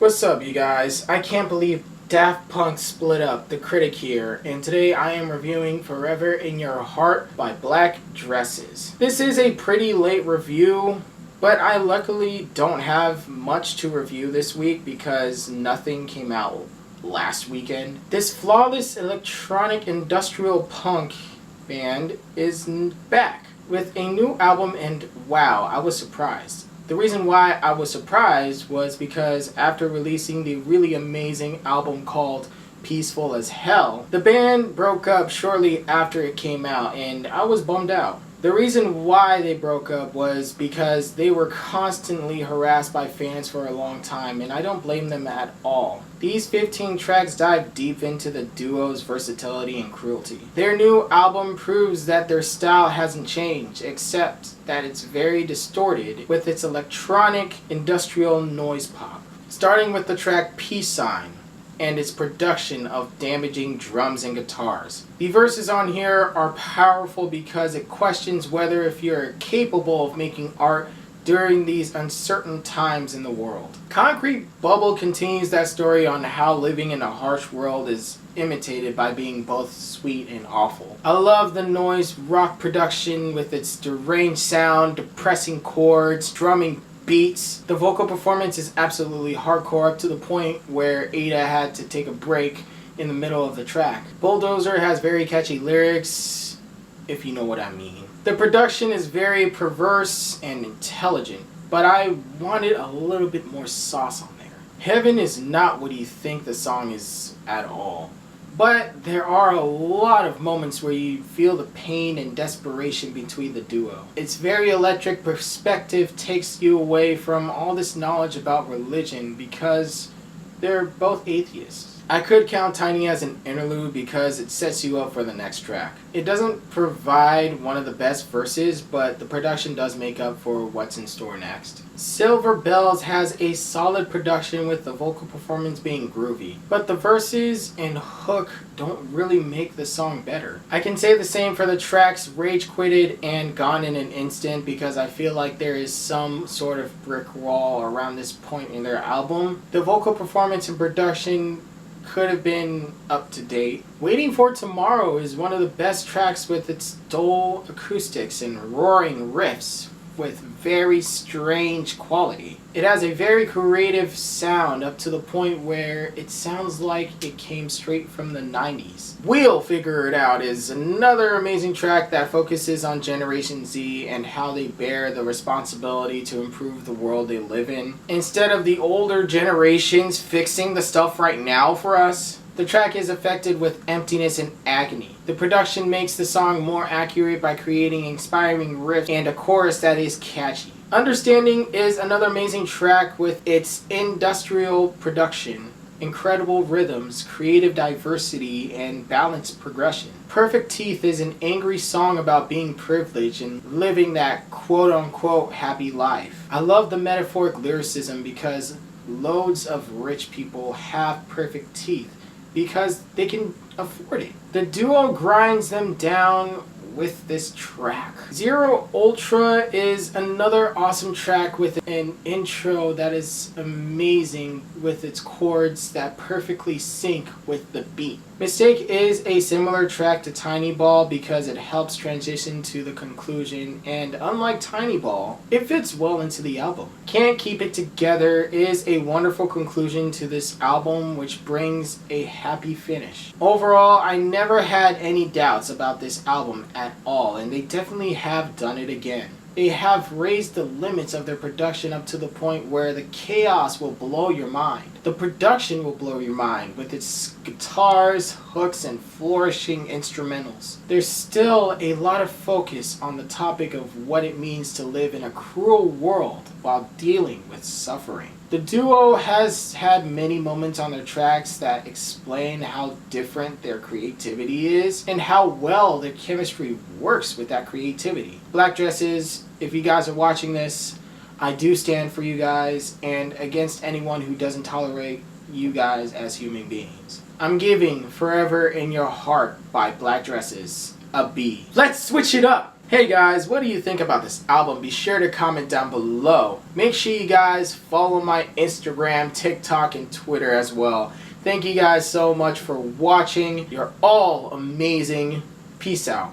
What's up, you guys? I can't believe Daft Punk split up, the critic here, and today I am reviewing Forever in Your Heart by Black Dresses. This is a pretty late review, but I luckily don't have much to review this week because nothing came out last weekend. This flawless electronic industrial punk band is back with a new album, and wow, I was surprised. The reason why I was surprised was because after releasing the really amazing album called Peaceful as Hell, the band broke up shortly after it came out, and I was bummed out. The reason why they broke up was because they were constantly harassed by fans for a long time, and I don't blame them at all. These 15 tracks dive deep into the duo's versatility and cruelty. Their new album proves that their style hasn't changed, except that it's very distorted with its electronic industrial noise pop. Starting with the track Peace Sign and its production of damaging drums and guitars. The verses on here are powerful because it questions whether if you're capable of making art during these uncertain times in the world. Concrete Bubble continues that story on how living in a harsh world is imitated by being both sweet and awful. I love the noise rock production with its deranged sound, depressing chords, drumming beats. The vocal performance is absolutely hardcore up to the point where Ada had to take a break in the middle of the track. Bulldozer has very catchy lyrics, if you know what I mean. The production is very perverse and intelligent, but I wanted a little bit more sauce on there. Heaven is not what you think the song is at all. But there are a lot of moments where you feel the pain and desperation between the duo. Its very electric perspective takes you away from all this knowledge about religion because they're both atheists. I could count Tiny as an interlude because it sets you up for the next track. It doesn't provide one of the best verses, but the production does make up for what's in store next. Silver Bells has a solid production with the vocal performance being groovy, but the verses and hook don't really make the song better. I can say the same for the tracks Ragequitted and Gone in an Instant because I feel like there is some sort of brick wall around this point in their album. The vocal performance and production could have been up to date. Waiting for Tomorrow is one of the best tracks with its dull acoustics and roaring riffs with very strange quality. It has a very creative sound up to the point where it sounds like it came straight from the 90s. We'll Figure It Out is another amazing track that focuses on Generation Z and how they bear the responsibility to improve the world they live in, instead of the older generations fixing the stuff right now for us. The track is affected with emptiness and agony. The production makes the song more accurate by creating inspiring riffs and a chorus that is catchy. Understanding is another amazing track with its industrial production, incredible rhythms, creative diversity, and balanced progression. Perfect Teeth is an angry song about being privileged and living that quote-unquote happy life. I love the metaphoric lyricism because loads of rich people have perfect teeth because they can afford it. The duo grinds them down with this track. Zero Ultra is another awesome track with an intro that is amazing with its chords that perfectly sync with the beat. Mistake is a similar track to Tiny Ball because it helps transition to the conclusion, and unlike Tiny Ball, it fits well into the album. Can't Keep It Together is a wonderful conclusion to this album which brings a happy finish. Overall, I never had any doubts about this album at all, and they definitely have done it again. They have raised the limits of their production up to the point where the chaos will blow your mind. The production will blow your mind with its guitars, hooks, and flourishing instrumentals. There's still a lot of focus on the topic of what it means to live in a cruel world while dealing with suffering. The duo has had many moments on their tracks that explain how different their creativity is and how well their chemistry works with that creativity. Black Dresses, if you guys are watching this, I do stand for you guys and against anyone who doesn't tolerate you guys as human beings. I'm giving Forever in Your Heart by Black Dresses a B. Let's switch it up! Hey guys, what do you think about this album? Be sure to comment down below. Make sure you guys follow my Instagram, TikTok, and Twitter as well. Thank you guys so much for watching. You're all amazing. Peace out.